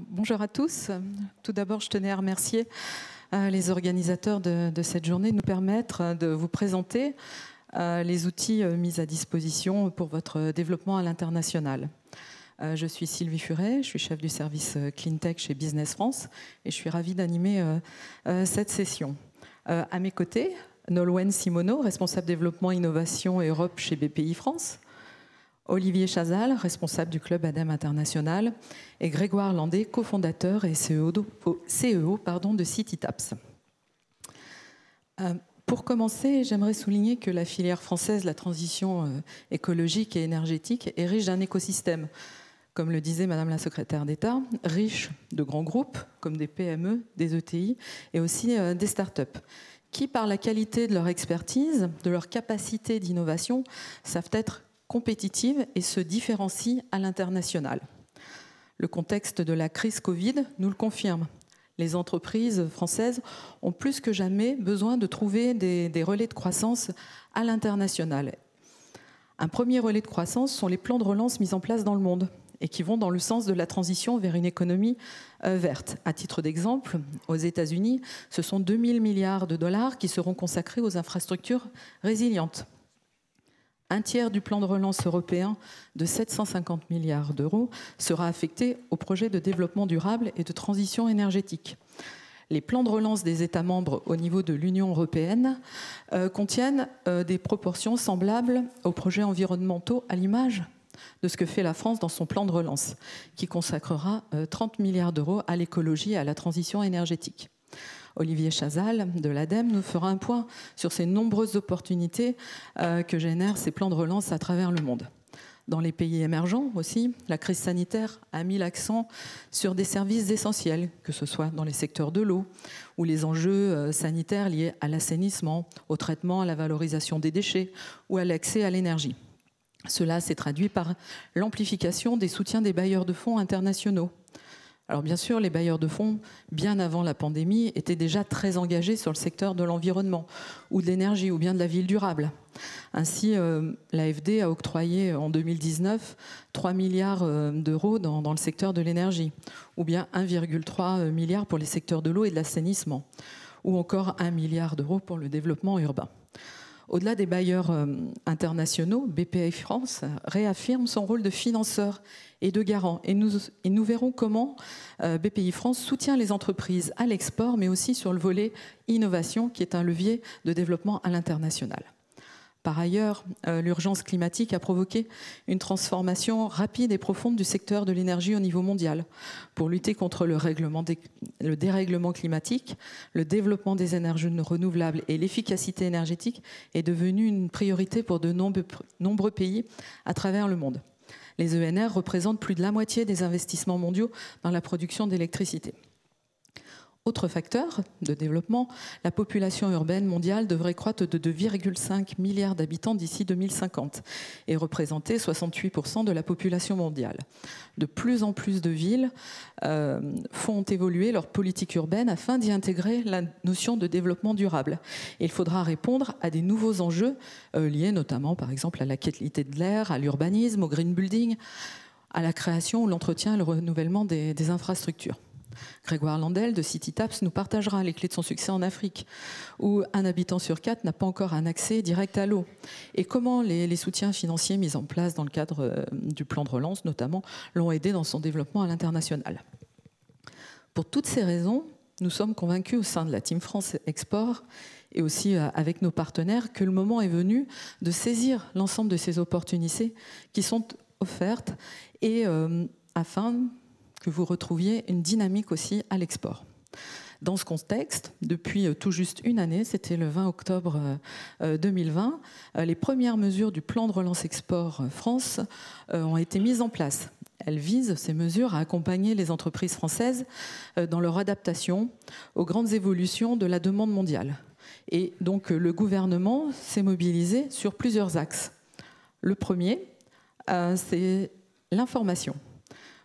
Bonjour à tous. Tout d'abord, je tenais à remercier les organisateurs de cette journée de nous permettre de vous présenter les outils mis à disposition pour votre développement à l'international. Je suis Sylvie Furet, je suis chef du service Cleantech chez Business France et je suis ravie d'animer cette session. À mes côtés, Nolwenn Simoneau, responsable développement, innovation et Europe chez BPI France, Olivier Chazal, responsable du club ADEME International, et Grégoire Landé, cofondateur et CEO de CityTaps. Pour commencer, j'aimerais souligner que la filière française, la transition écologique et énergétique, est riche d'un écosystème, comme le disait Madame la secrétaire d'État, riche de grands groupes comme des PME, des ETI et aussi des startups, qui, par la qualité de leur expertise, de leur capacité d'innovation, savent être compétitives et se différencient à l'international. Le contexte de la crise Covid nous le confirme. Les entreprises françaises ont plus que jamais besoin de trouver des relais de croissance à l'international. Un premier relais de croissance sont les plans de relance mis en place dans le monde et qui vont dans le sens de la transition vers une économie verte. À titre d'exemple, aux États-Unis, ce sont 2 000 milliards de dollars qui seront consacrés aux infrastructures résilientes. Un tiers du plan de relance européen de 750 milliards d'euros sera affecté au projet de développement durable et de transition énergétique. Les plans de relance des États membres au niveau de l'Union européenne contiennent des proportions semblables aux projets environnementaux à l'image de ce que fait la France dans son plan de relance, qui consacrera 30 milliards d'euros à l'écologie et à la transition énergétique. Olivier Chazal de l'ADEME nous fera un point sur ces nombreuses opportunités que génèrent ces plans de relance à travers le monde. Dans les pays émergents aussi, la crise sanitaire a mis l'accent sur des services essentiels, que ce soit dans les secteurs de l'eau ou les enjeux sanitaires liés à l'assainissement, au traitement, à la valorisation des déchets ou à l'accès à l'énergie. Cela s'est traduit par l'amplification des soutiens des bailleurs de fonds internationaux. Alors bien sûr, les bailleurs de fonds, bien avant la pandémie, étaient déjà très engagés sur le secteur de l'environnement ou de l'énergie ou bien de la ville durable. Ainsi, l'AFD a octroyé en 2019 3 milliards d'euros dans le secteur de l'énergie ou bien 1,3 milliard pour les secteurs de l'eau et de l'assainissement ou encore 1 milliard d'euros pour le développement urbain. Au-delà des bailleurs internationaux, BPI France réaffirme son rôle de financeur et de garant. Et nous verrons comment BPI France soutient les entreprises à l'export, mais aussi sur le volet innovation, qui est un levier de développement à l'international. Par ailleurs, l'urgence climatique a provoqué une transformation rapide et profonde du secteur de l'énergie au niveau mondial. Pour lutter contre le dérèglement climatique, le développement des énergies renouvelables et l'efficacité énergétique est devenu une priorité pour de nombreux pays à travers le monde. Les ENR représentent plus de la moitié des investissements mondiaux dans la production d'électricité. Autre facteur de développement, la population urbaine mondiale devrait croître de 2,5 milliards d'habitants d'ici 2050 et représenter 68% de la population mondiale. De plus en plus de villes font évoluer leur politique urbaine afin d'y intégrer la notion de développement durable. Et il faudra répondre à des nouveaux enjeux liés notamment par exemple à la qualité de l'air, à l'urbanisme, au green building, à la création ou l'entretien et le renouvellement des infrastructures. Grégoire Landel de CityTaps nous partagera les clés de son succès en Afrique, où un habitant sur 4 n'a pas encore un accès direct à l'eau. Et comment les soutiens financiers mis en place dans le cadre du plan de relance, notamment, l'ont aidé dans son développement à l'international. Pour toutes ces raisons, nous sommes convaincus au sein de la Team France Export et aussi avec nos partenaires que le moment est venu de saisir l'ensemble de ces opportunités qui sont offertes et afin que vous retrouviez une dynamique aussi à l'export. Dans ce contexte, depuis tout juste une année, c'était le 20 octobre 2020, les premières mesures du plan de relance export France ont été mises en place. Elles visent, ces mesures, à accompagner les entreprises françaises dans leur adaptation aux grandes évolutions de la demande mondiale. Et donc le gouvernement s'est mobilisé sur plusieurs axes. Le premier, c'est l'information.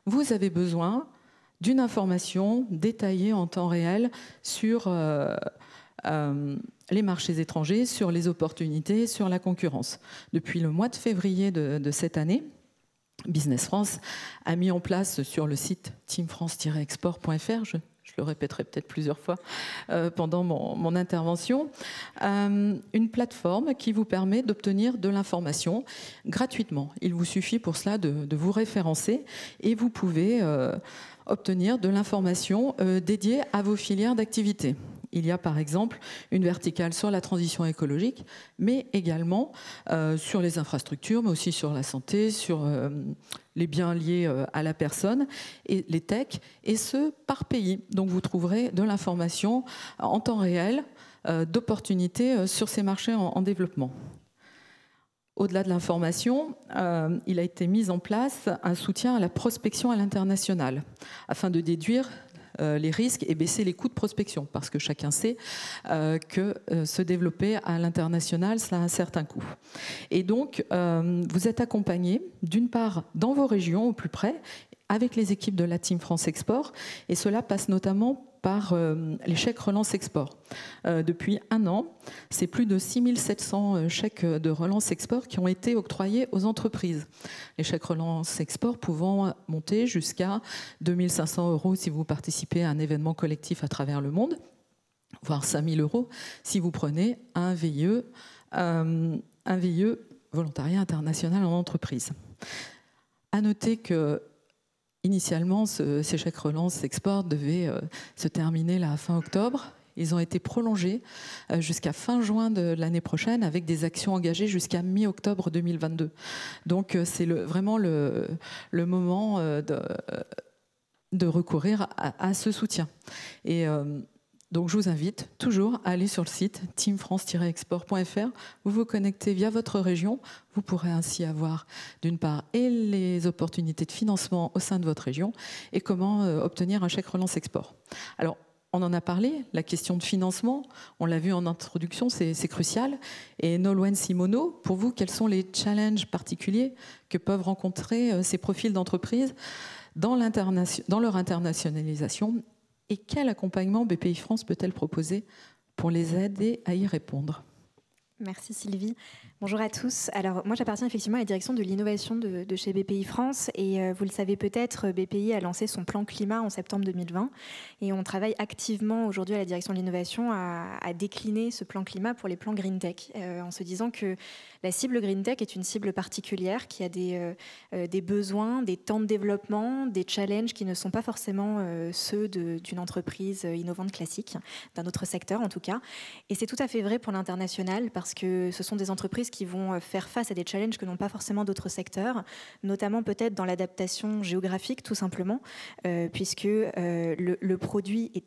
Vous avez besoin d'une information détaillée en temps réel sur les marchés étrangers, sur les opportunités, sur la concurrence. Depuis le mois de février de cette année, Business France a mis en place sur le site teamfrance-export.fr, je le répéterai peut-être plusieurs fois pendant mon intervention, une plateforme qui vous permet d'obtenir de l'information gratuitement. Il vous suffit pour cela de vous référencer et vous pouvez obtenir de l'information dédiée à vos filières d'activité. Il y a par exemple une verticale sur la transition écologique, mais également sur les infrastructures, mais aussi sur la santé, sur les biens liés à la personne et les techs, et ce par pays. Donc vous trouverez de l'information en temps réel d'opportunités sur ces marchés en développement. Au-delà de l'information, il a été mis en place un soutien à la prospection à l'international afin de déduire les risques et baisser les coûts de prospection, parce que chacun sait que se développer à l'international, ça a un certain coût. Et donc, vous êtes accompagné, d'une part, dans vos régions, au plus près, avec les équipes de la Team France Export, et cela passe notamment par les chèques relance export. Depuis un an, c'est plus de 6700 chèques de relance export qui ont été octroyés aux entreprises. Les chèques relance export pouvant monter jusqu'à 2500 € si vous participez à un événement collectif à travers le monde, voire 5000 € si vous prenez un VIE volontariat international en entreprise. À noter que initialement, ces chèques relance export devaient se terminer à fin octobre. Ils ont été prolongés jusqu'à fin juin de l'année prochaine avec des actions engagées jusqu'à mi-octobre 2022. Donc c'est vraiment le moment de recourir à ce soutien. Et donc je vous invite toujours à aller sur le site teamfrance-export.fr. Vous vous connectez via votre région. Vous pourrez ainsi avoir d'une part et les opportunités de financement au sein de votre région et comment obtenir un chèque relance export. Alors on en a parlé, la question de financement, on l'a vu en introduction, c'est crucial. Et Nolwenn Simoneau, pour vous, quels sont les challenges particuliers que peuvent rencontrer ces profils d'entreprise dans leur internationalisation? Et quel accompagnement BPI France peut-elle proposer pour les aider à y répondre? Merci Sylvie. Bonjour à tous. Alors moi j'appartiens effectivement à la direction de l'innovation de chez BPI France et vous le savez peut-être, BPI a lancé son plan climat en septembre 2020 et on travaille activement aujourd'hui à la direction de l'innovation à décliner ce plan climat pour les plans Green Tech en se disant que la cible Green Tech est une cible particulière qui a des besoins, des temps de développement, des challenges qui ne sont pas forcément ceux d'une entreprise innovante classique, d'un autre secteur en tout cas. Et c'est tout à fait vrai pour l'international parce que ce sont des entreprises qui vont faire face à des challenges que n'ont pas forcément d'autres secteurs, notamment peut-être dans l'adaptation géographique tout simplement, puisque le produit est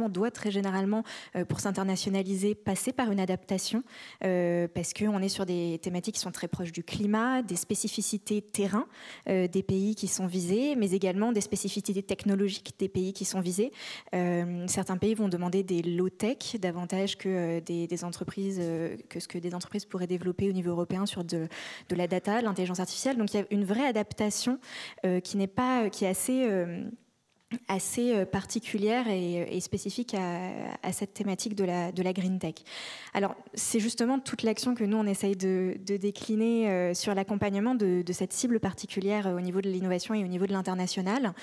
doit très généralement, pour s'internationaliser, passer par une adaptation, parce qu'on est sur des thématiques qui sont très proches du climat, des spécificités terrain des pays qui sont visés, mais également des spécificités technologiques des pays qui sont visés. Certains pays vont demander des low-tech davantage que des entreprises, que ce que des entreprises pourraient développer au niveau européen sur de la data, l'intelligence artificielle. Donc il y a une vraie adaptation qui est assez particulière et spécifique à cette thématique de la Green Tech. Alors, c'est justement toute l'action que nous, on essaye de décliner sur l'accompagnement de cette cible particulière au niveau de l'innovation et au niveau de l'international.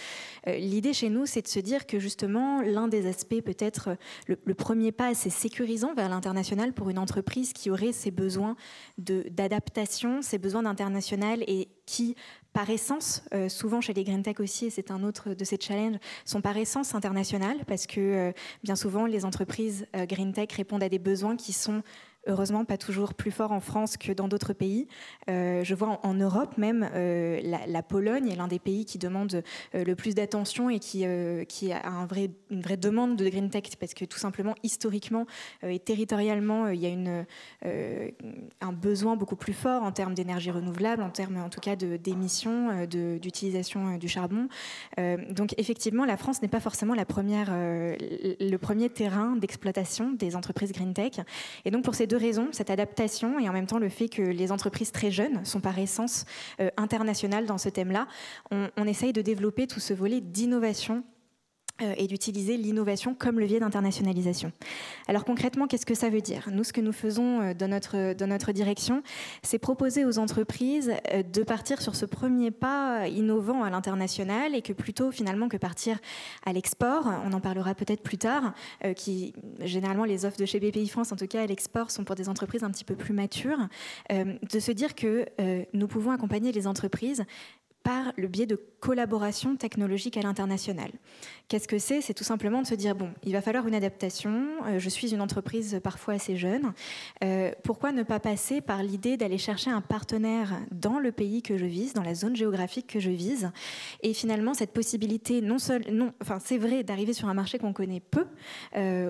L'idée chez nous, c'est de se dire que justement, l'un des aspects, peut-être le premier pas assez sécurisant vers l'international pour une entreprise qui aurait ses besoins d'adaptation, ses besoins d'international et qui, par essence, souvent chez les Green Tech aussi, et c'est un autre de ces challenges, sont par essence internationales parce que bien souvent les entreprises Green Tech répondent à des besoins qui sont heureusement pas toujours plus forts en France que dans d'autres pays. Je vois en Europe même, la Pologne est l'un des pays qui demande le plus d'attention et qui a une vraie demande de Green Tech parce que tout simplement, historiquement et territorialement, il y a un besoin beaucoup plus fort en termes d'énergie renouvelable, en termes en tout cas d'émissions, d'utilisation du charbon. Donc effectivement, la France n'est pas forcément le premier terrain d'exploitation des entreprises Green Tech. Et donc pour ces deux raisons, cette adaptation et en même temps le fait que les entreprises très jeunes sont par essence internationales dans ce thème-là, on essaye de développer tout ce volet d'innovation et d'utiliser l'innovation comme levier d'internationalisation. Alors concrètement, qu'est-ce que ça veut dire ? Nous, ce que nous faisons dans notre direction, c'est proposer aux entreprises de partir sur ce premier pas innovant à l'international et que plutôt finalement que partir à l'export, on en parlera peut-être plus tard, qui généralement les offres de chez BPI France, en tout cas à l'export, sont pour des entreprises un petit peu plus matures, de se dire que nous pouvons accompagner les entreprises par le biais de collaboration technologique à l'international. Qu'est-ce que c'est ? C'est tout simplement de se dire, bon, il va falloir une adaptation, je suis une entreprise parfois assez jeune, pourquoi ne pas passer par l'idée d'aller chercher un partenaire dans le pays que je vise, dans la zone géographique que je vise, et finalement cette possibilité, c'est vrai d'arriver sur un marché qu'on connaît peu,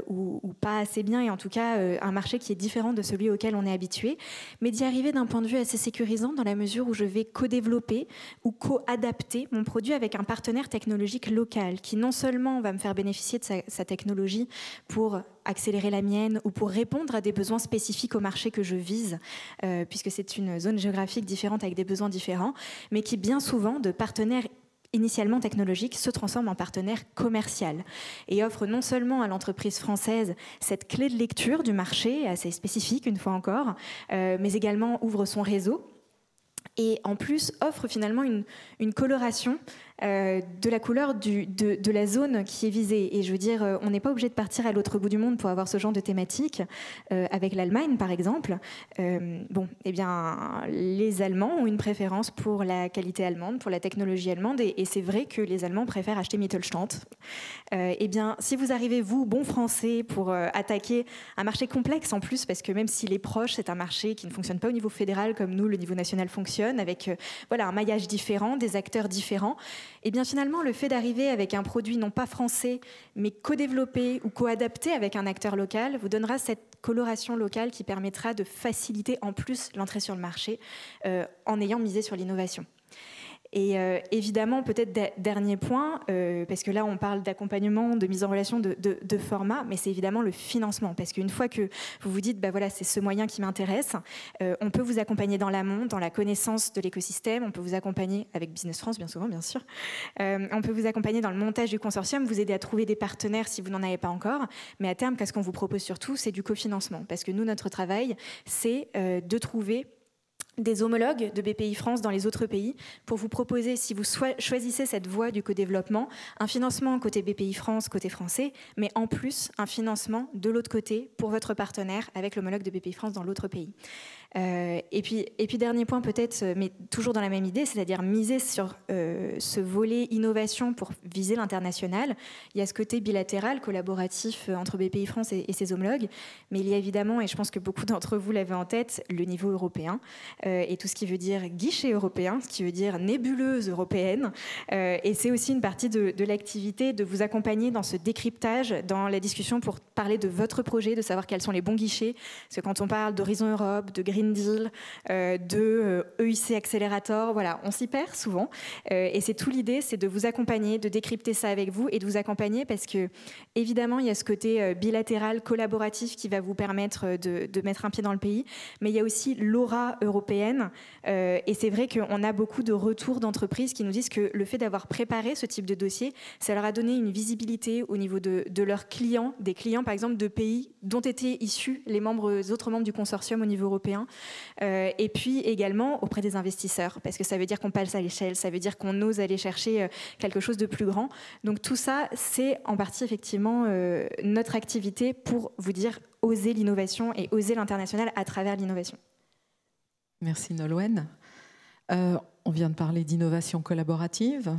ou pas assez bien, et en tout cas un marché qui est différent de celui auquel on est habitué, mais d'y arriver d'un point de vue assez sécurisant dans la mesure où je vais co-développer ou co-adapter mon produit avec un partenaire technologique local qui non seulement va me faire bénéficier de sa technologie pour accélérer la mienne ou pour répondre à des besoins spécifiques au marché que je vise, puisque c'est une zone géographique différente avec des besoins différents, mais qui bien souvent, de partenaires initialement technologique, se transforme en partenaire commercial et offre non seulement à l'entreprise française cette clé de lecture du marché, assez spécifique une fois encore, mais également ouvre son réseau et en plus offre finalement une coloration de la couleur de la zone qui est visée. Et je veux dire, on n'est pas obligé de partir à l'autre bout du monde pour avoir ce genre de thématique. Avec l'Allemagne, par exemple, eh bien, les Allemands ont une préférence pour la qualité allemande, pour la technologie allemande, et c'est vrai que les Allemands préfèrent acheter Mittelstand. Eh bien, si vous arrivez, vous, bon français, pour attaquer un marché complexe en plus, parce que même s'il est proche, c'est un marché qui ne fonctionne pas au niveau fédéral comme nous, le niveau national fonctionne, avec un maillage différent, des acteurs différents. Et bien finalement, le fait d'arriver avec un produit non pas français, mais co-développé ou co-adapté avec un acteur local, vous donnera cette coloration locale qui permettra de faciliter en plus l'entrée sur le marché en ayant misé sur l'innovation. Et évidemment, peut-être dernier point, parce que là on parle d'accompagnement, de mise en relation, de format, mais c'est évidemment le financement, parce qu'une fois que vous vous dites, voilà, c'est ce moyen qui m'intéresse, on peut vous accompagner dans l'amont, dans la connaissance de l'écosystème, on peut vous accompagner avec Business France, bien souvent, bien sûr, on peut vous accompagner dans le montage du consortium, vous aider à trouver des partenaires si vous n'en avez pas encore, mais à terme, qu'est-ce qu'on vous propose surtout, c'est du cofinancement, parce que nous, notre travail, c'est de trouver des homologues de BPI France dans les autres pays pour vous proposer, si vous choisissez cette voie du co-développement, un financement côté BPI France, côté français, mais en plus un financement de l'autre côté pour votre partenaire avec l'homologue de BPI France dans l'autre pays. Et puis dernier point peut-être, mais toujours dans la même idée, c'est-à-dire miser sur ce volet innovation pour viser l'international. Il y a ce côté bilatéral, collaboratif entre BPI France et ses homologues, mais il y a évidemment, et je pense que beaucoup d'entre vous l'avaient en tête, le niveau européen et tout ce qui veut dire guichet européen, ce qui veut dire nébuleuse européenne. Et c'est aussi une partie de l'activité de vous accompagner dans ce décryptage, dans la discussion pour parler de votre projet, de savoir quels sont les bons guichets. Parce que quand on parle d'Horizon Europe, de Green Deal, de EIC Accelerator, voilà, on s'y perd souvent. Et c'est tout l'idée, c'est de vous accompagner, de décrypter ça avec vous et de vous accompagner parce que, évidemment, il y a ce côté bilatéral, collaboratif qui va vous permettre de mettre un pied dans le pays, mais il y a aussi l'aura européenne. Et c'est vrai qu'on a beaucoup de retours d'entreprises qui nous disent que le fait d'avoir préparé ce type de dossier, ça leur a donné une visibilité au niveau de leurs clients, des clients, par exemple, de pays dont étaient issus les autres membres du consortium au niveau européen. Et puis également auprès des investisseurs, parce que ça veut dire qu'on passe à l'échelle, ça veut dire qu'on ose aller chercher quelque chose de plus grand. Donc tout ça, c'est en partie effectivement notre activité pour vous dire oser l'innovation et oser l'international à travers l'innovation. Merci Nolwenn. On vient de parler d'innovation collaborative,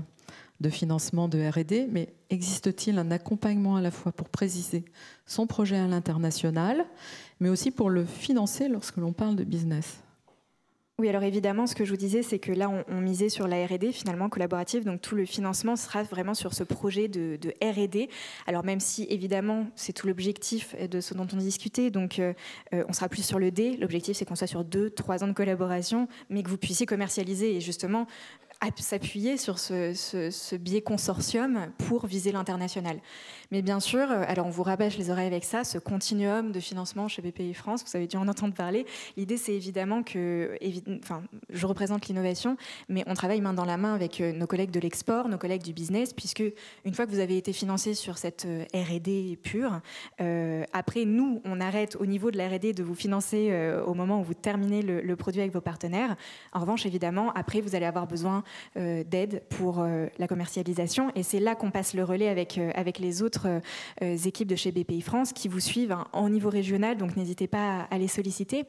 de financement de R&D, mais existe-t-il un accompagnement à la fois pour préciser son projet à l'international, mais aussi pour le financer lorsque l'on parle de business ? Oui, alors évidemment, ce que je vous disais, c'est que là, on misait sur la R&D, finalement, collaborative. Donc, tout le financement sera vraiment sur ce projet de R&D. Alors, même si, évidemment, c'est tout l'objectif de ce dont on discutait. Donc, on sera plus sur le D. L'objectif, c'est qu'on soit sur 2-3 ans de collaboration, mais que vous puissiez commercialiser et justement s'appuyer sur ce biais consortium pour viser l'international. Mais bien sûr, alors on vous rabâche les oreilles avec ça, ce continuum de financement chez BPI France, vous avez dû en entendre parler. L'idée, c'est évidemment que, je représente l'innovation, mais on travaille main dans la main avec nos collègues de l'export, nos collègues du business, puisque une fois que vous avez été financé sur cette R&D pure, après, nous, on arrête au niveau de la R&D de vous financer au moment où vous terminez le produit avec vos partenaires. En revanche, évidemment, après, vous allez avoir besoin d'aide pour la commercialisation, et c'est là qu'on passe le relais avec les autres équipes de chez BPI France qui vous suivent en niveau régional, donc n'hésitez pas à les solliciter.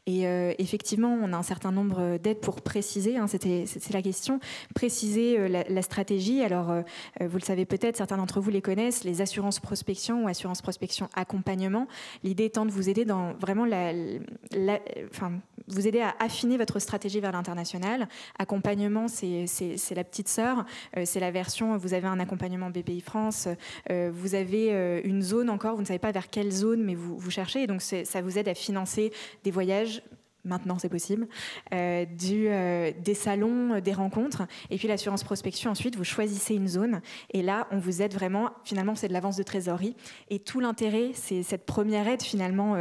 Et effectivement, on a un certain nombre d'aides pour préciser, c'est la question, préciser la stratégie. Alors, vous le savez peut-être, certains d'entre vous les connaissent, les assurances prospection ou assurances prospection accompagnement. L'idée étant de vous aider dans vraiment vous aider à affiner votre stratégie vers l'international. Accompagnement, c'est la petite sœur, c'est la version, vous avez un accompagnement BPI France, vous avez une zone encore, vous ne savez pas vers quelle zone, mais vous cherchez, et donc ça vous aide à financer des voyages. Maintenant, c'est possible. Des salons, des rencontres. Et puis l'assurance prospection, ensuite, vous choisissez une zone. Et là, on vous aide vraiment. Finalement, c'est de l'avance de trésorerie. Et tout l'intérêt, c'est cette première aide, finalement,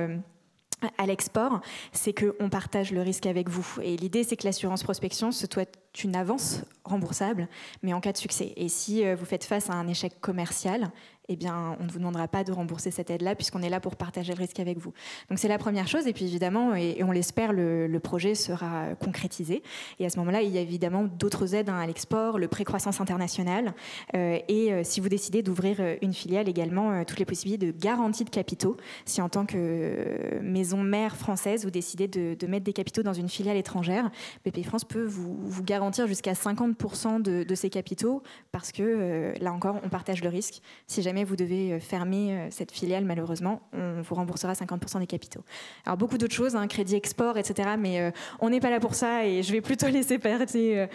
à l'export, c'est qu'on partage le risque avec vous. Et l'idée, c'est que l'assurance prospection, ce soit une avance remboursable, mais en cas de succès. Et si vous faites face à un échec commercial, eh bien, on ne vous demandera pas de rembourser cette aide-là, puisqu'on est là pour partager le risque avec vous. Donc c'est la première chose. Et puis évidemment, et on l'espère, le projet sera concrétisé. Et à ce moment-là, il y a évidemment d'autres aides à l'export, le pré-croissance internationale, et si vous décidez d'ouvrir une filiale également, toutes les possibilités de garantie de capitaux. Si en tant que maison mère française, vous décidez de mettre des capitaux dans une filiale étrangère, BPI France peut vous garantir jusqu'à 50% de ces capitaux, parce que là encore, on partage le risque. Si jamais vous devez fermer cette filiale, malheureusement, on vous remboursera 50% des capitaux. Alors beaucoup d'autres choses, crédit export, etc. Mais on n'est pas là pour ça, et je vais plutôt laisser passer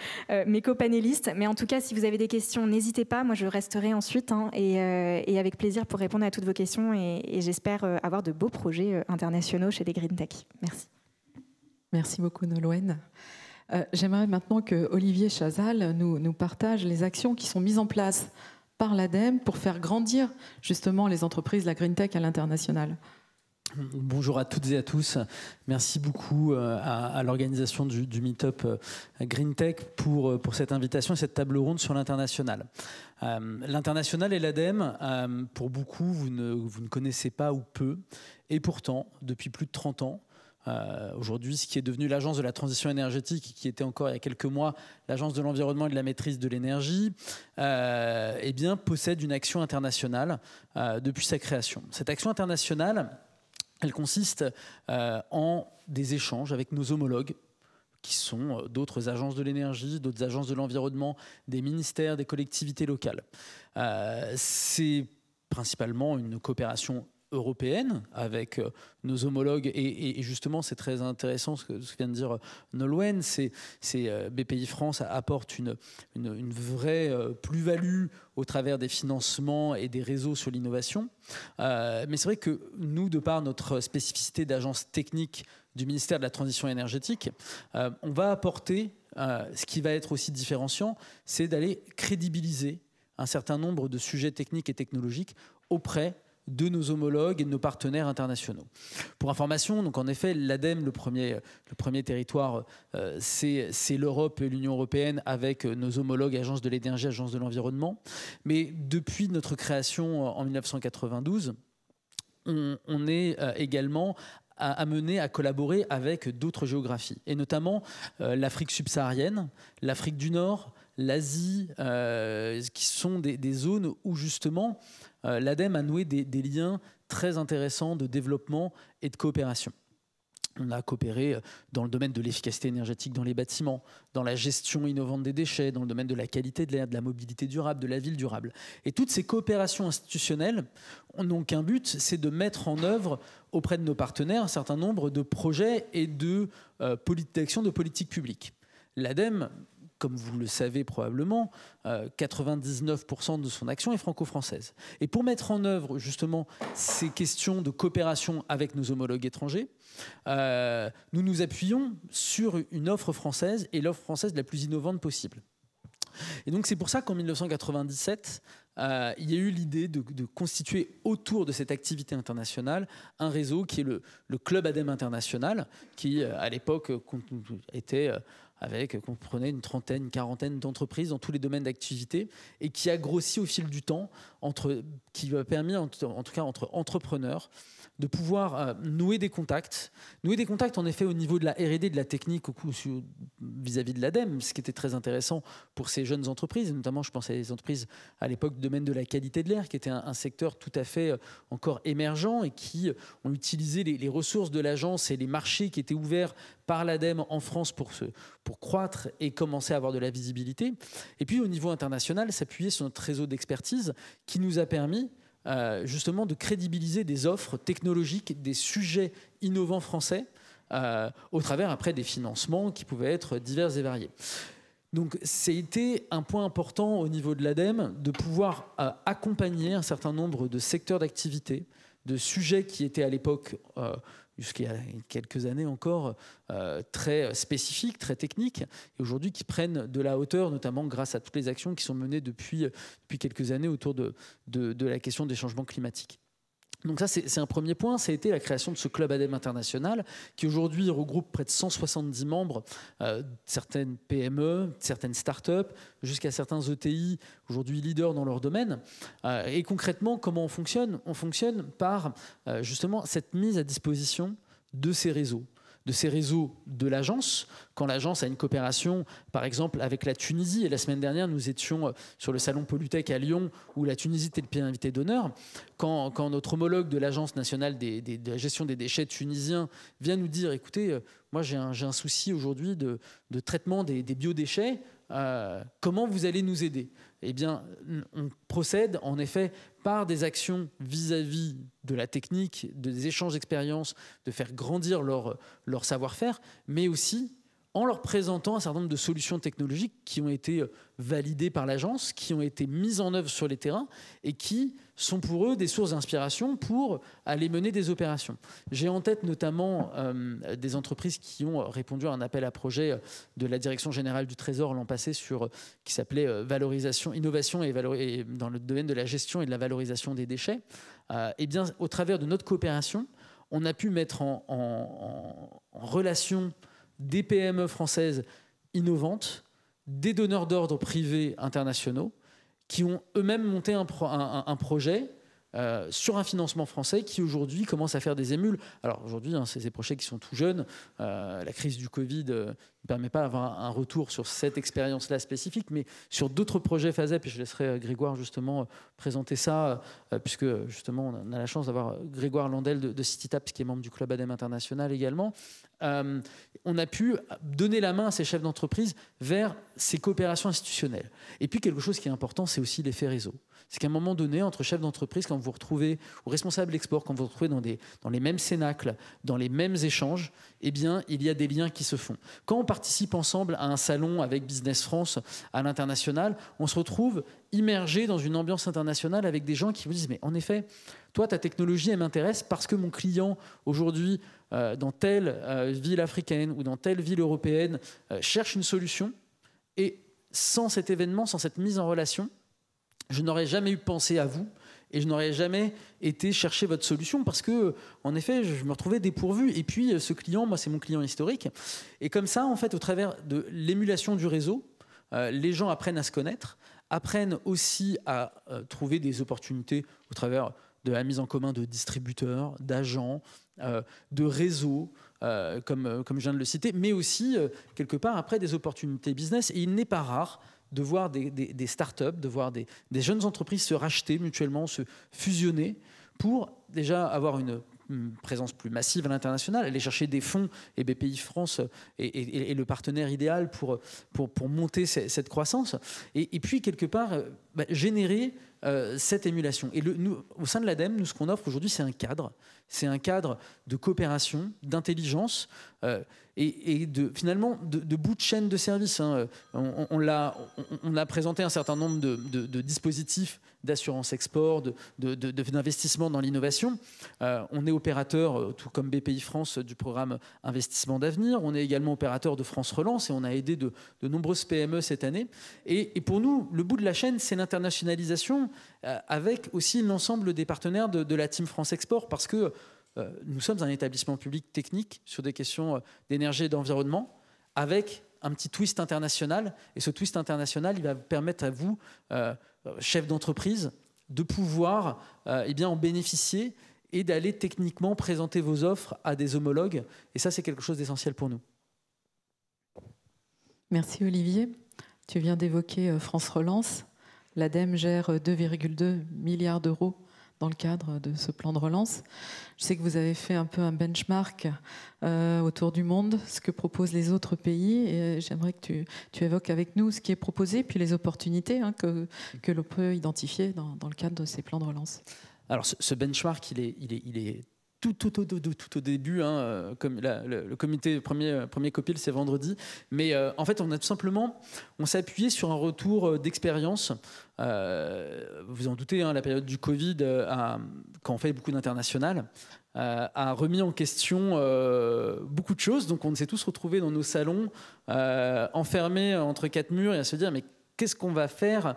mes copanélistes. Mais en tout cas, si vous avez des questions, n'hésitez pas. Moi, je resterai ensuite, et avec plaisir pour répondre à toutes vos questions. Et j'espère avoir de beaux projets internationaux chez les Green Tech. Merci. Merci beaucoup, Nolwenn. J'aimerais maintenant que Olivier Chazal nous partage les actions qui sont mises en place par l'ADEME pour faire grandir justement les entreprises de la Green Tech à l'international. Bonjour à toutes et à tous. Merci beaucoup à l'organisation du Meetup Green Tech pour cette invitation et cette table ronde sur l'international. L'international et l'ADEME, pour beaucoup, vous ne connaissez pas ou peu. Et pourtant, depuis plus de 30 ans, aujourd'hui, ce qui est devenu l'Agence de la transition énergétique, qui était encore il y a quelques mois l'Agence de l'environnement et de la maîtrise de l'énergie, eh bien, possède une action internationale depuis sa création. Cette action internationale, elle consiste en des échanges avec nos homologues, qui sont d'autres agences de l'énergie, d'autres agences de l'environnement, des ministères, des collectivités locales. C'est principalement une coopération européenne avec nos homologues, et justement c'est très intéressant ce que vient de dire Nolwenn, c'est BPI France apporte une vraie plus-value au travers des financements et des réseaux sur l'innovation, mais c'est vrai que nous, de par notre spécificité d'agence technique du ministère de la Transition énergétique, on va apporter ce qui va être aussi différenciant, c'est d'aller crédibiliser un certain nombre de sujets techniques et technologiques auprès de nos homologues et de nos partenaires internationaux. Pour information, donc en effet, l'ADEME, le premier territoire, c'est l'Europe et l'Union européenne avec nos homologues agences de l'énergie, agences de l'environnement. Mais depuis notre création en 1992, on est également amené à collaborer avec d'autres géographies, et notamment l'Afrique subsaharienne, l'Afrique du Nord, l'Asie, qui sont des zones où justement l'ADEME a noué des liens très intéressants de développement et de coopération. On a coopéré dans le domaine de l'efficacité énergétique dans les bâtiments, dans la gestion innovante des déchets, dans le domaine de la qualité de l'air, de la mobilité durable, de la ville durable. Et toutes ces coopérations institutionnelles n'ont qu'un but, c'est de mettre en œuvre auprès de nos partenaires un certain nombre de projets et d'actions de politique publique. L'ADEME, comme vous le savez probablement, 99% de son action est franco-française. Et pour mettre en œuvre justement ces questions de coopération avec nos homologues étrangers, nous nous appuyons sur une offre française, et l'offre française la plus innovante possible. Et donc c'est pour ça qu'en 1997, il y a eu l'idée de constituer autour de cette activité internationale un réseau qui est le Club ADEME International, qui à l'époque comprenait une trentaine, une quarantaine d'entreprises dans tous les domaines d'activité et qui a grossi au fil du temps, qui a permis en tout cas entre entrepreneurs de pouvoir nouer des contacts en effet au niveau de la R&D, de la technique vis-à-vis de l'ADEME, ce qui était très intéressant pour ces jeunes entreprises, notamment je pense à les entreprises à l'époque du domaine de la qualité de l'air, qui était un secteur tout à fait encore émergent et qui ont utilisé les ressources de l'agence et les marchés qui étaient ouverts par l'ADEME en France pour croître et commencer à avoir de la visibilité. Et puis au niveau international, s'appuyer sur notre réseau d'expertise qui nous a permis justement de crédibiliser des offres technologiques, des sujets innovants français au travers après des financements qui pouvaient être divers et variés. Donc c'était un point important au niveau de l'ADEME de pouvoir accompagner un certain nombre de secteurs d'activité, de sujets qui étaient à l'époque jusqu'il y a quelques années encore, très spécifiques, très techniques, et aujourd'hui qui prennent de la hauteur, notamment grâce à toutes les actions qui sont menées depuis quelques années autour de la question des changements climatiques. Donc ça, c'est un premier point, ça a été la création de ce Club ADEME International, qui aujourd'hui regroupe près de 170 membres, certaines PME, certaines start-up, jusqu'à certains ETI, aujourd'hui leaders dans leur domaine. Et concrètement, comment on fonctionne ? On fonctionne par justement cette mise à disposition de ces réseaux de l'agence. Quand l'agence a une coopération, par exemple, avec la Tunisie, et la semaine dernière, nous étions sur le salon Polytech à Lyon, où la Tunisie était le pays invité d'honneur, quand notre homologue de l'Agence nationale de la gestion des déchets tunisien vient nous dire, écoutez, moi j'ai un souci aujourd'hui de traitement des biodéchets, comment vous allez nous aider ? Eh bien, on procède en effet par des actions vis-à-vis de la technique, des échanges d'expériences, de faire grandir leur savoir-faire, mais aussi en leur présentant un certain nombre de solutions technologiques qui ont été validées par l'agence, qui ont été mises en œuvre sur les terrains et qui sont pour eux des sources d'inspiration pour aller mener des opérations. J'ai en tête notamment des entreprises qui ont répondu à un appel à projet de la Direction générale du Trésor l'an passé qui s'appelait valorisation, innovation et dans le domaine de la gestion et de la valorisation des déchets. Et bien, au travers de notre coopération, on a pu mettre en relation des PME françaises innovantes, des donneurs d'ordre privés internationaux qui ont eux-mêmes monté un projet sur un financement français qui aujourd'hui commence à faire des émules. Alors aujourd'hui, c'est des projets qui sont tout jeunes. La crise du Covid ne permet pas d'avoir un retour sur cette expérience-là spécifique, mais sur d'autres projets FASEP, et je laisserai Grégoire justement présenter ça, puisque justement on a la chance d'avoir Grégoire Landel de CityTaps qui est membre du Club ADEME International également. On a pu donner la main à ces chefs d'entreprise vers ces coopérations institutionnelles. Et puis quelque chose qui est important, c'est aussi l'effet réseau. C'est qu'à un moment donné, entre chefs d'entreprise, quand vous vous retrouvez, ou responsables d'export, quand vous vous retrouvez dans les mêmes cénacles, dans les mêmes échanges, eh bien, il y a des liens qui se font. Quand on participe ensemble à un salon avec Business France à l'international, on se retrouve immergé dans une ambiance internationale avec des gens qui vous disent « Mais en effet, toi, ta technologie, elle m'intéresse parce que mon client, aujourd'hui, dans telle ville africaine ou dans telle ville européenne, cherche une solution. Et sans cet événement, sans cette mise en relation, je n'aurais jamais eu pensé à vous et je n'aurais jamais été chercher votre solution parce que, en effet, je me retrouvais dépourvu. Et puis, ce client, moi, c'est mon client historique. Et comme ça, en fait, au travers de l'émulation du réseau, les gens apprennent à se connaître, apprennent aussi à trouver des opportunités au travers de la mise en commun de distributeurs, d'agents, de réseaux, comme je viens de le citer, mais aussi, quelque part, après, des opportunités business. Et il n'est pas rare de voir des startups, de voir des jeunes entreprises se racheter mutuellement, se fusionner pour déjà avoir une présence plus massive à l'international, aller chercher des fonds, et BPI France est le partenaire idéal pour monter cette croissance, et puis quelque part générer cette émulation. Et nous, au sein de l'ADEME, ce qu'on offre aujourd'hui, c'est un cadre de coopération, d'intelligence, et finalement de bout de chaîne de services. On a présenté un certain nombre de dispositifs d'assurance export, d'investissement dans l'innovation. On est opérateur, tout comme BPI France, du programme Investissement d'avenir. On est également opérateur de France Relance et on a aidé de nombreuses PME cette année. Et pour nous, le bout de la chaîne, c'est l'internationalisation avec aussi l'ensemble des partenaires de la Team France Export, parce que nous sommes un établissement public technique sur des questions d'énergie et d'environnement, avec un petit twist international. Et ce twist international, il va permettre à vous, chefs d'entreprise, de pouvoir en bénéficier et d'aller techniquement présenter vos offres à des homologues. Et ça, c'est quelque chose d'essentiel pour nous. Merci Olivier. Tu viens d'évoquer France Relance. L'ADEME gère 2,2 milliards d'euros dans le cadre de ce plan de relance. Je sais que vous avez fait un peu un benchmark autour du monde, ce que proposent les autres pays, et j'aimerais que tu évoques avec nous ce qui est proposé, puis les opportunités que l'on peut identifier dans le cadre de ces plans de relance. Alors ce benchmark, il est tout au début, comme le comité premier COPIL, c'est vendredi. Mais en fait, on s'est appuyé sur un retour d'expérience. Vous en doutez, la période du Covid, quand on fait beaucoup d'international, a remis en question beaucoup de choses. Donc on s'est tous retrouvés dans nos salons, enfermés entre quatre murs, et à se dire mais qu'est-ce qu'on va faire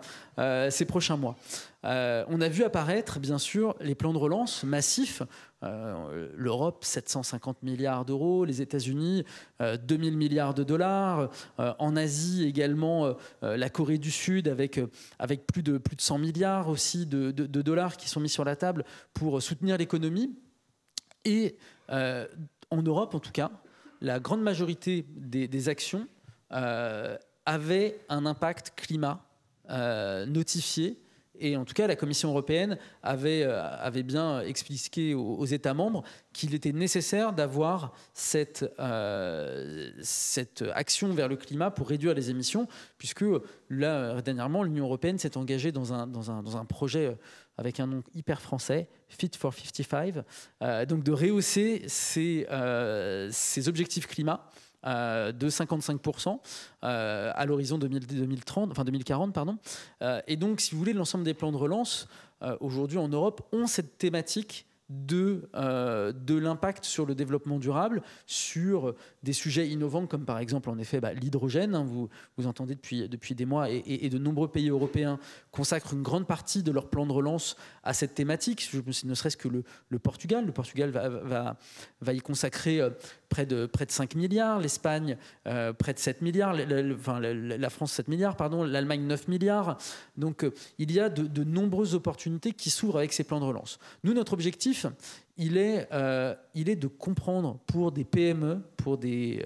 ces prochains mois? On a vu apparaître, bien sûr, les plans de relance massifs. L'Europe, 750 milliards d'euros, les États-Unis, 2000 milliards de dollars, en Asie également, la Corée du Sud avec plus de 100 milliards aussi de dollars qui sont mis sur la table pour soutenir l'économie. Et en Europe, en tout cas, la grande majorité des actions avaient un impact climat notifié. Et en tout cas, la Commission européenne avait bien expliqué aux États membres qu'il était nécessaire d'avoir cette action vers le climat pour réduire les émissions, puisque là, dernièrement, l'Union européenne s'est engagée dans un projet avec un nom hyper français, Fit for 55, donc de rehausser ces objectifs climat de 55% à l'horizon 2040. Et donc, si vous voulez, l'ensemble des plans de relance aujourd'hui en Europe ont cette thématique de l'impact sur le développement durable, sur des sujets innovants comme par exemple en effet l'hydrogène. Vous entendez depuis des mois et de nombreux pays européens consacrent une grande partie de leur plan de relance à cette thématique. Ne serait-ce que le Portugal. Le Portugal va y consacrer près de 5 milliards, l'Espagne près de 7 milliards, la France 7 milliards, l'Allemagne 9 milliards. Donc il y a de nombreuses opportunités qui s'ouvrent avec ces plans de relance. Nous, notre objectif, il est de comprendre pour des PME, pour des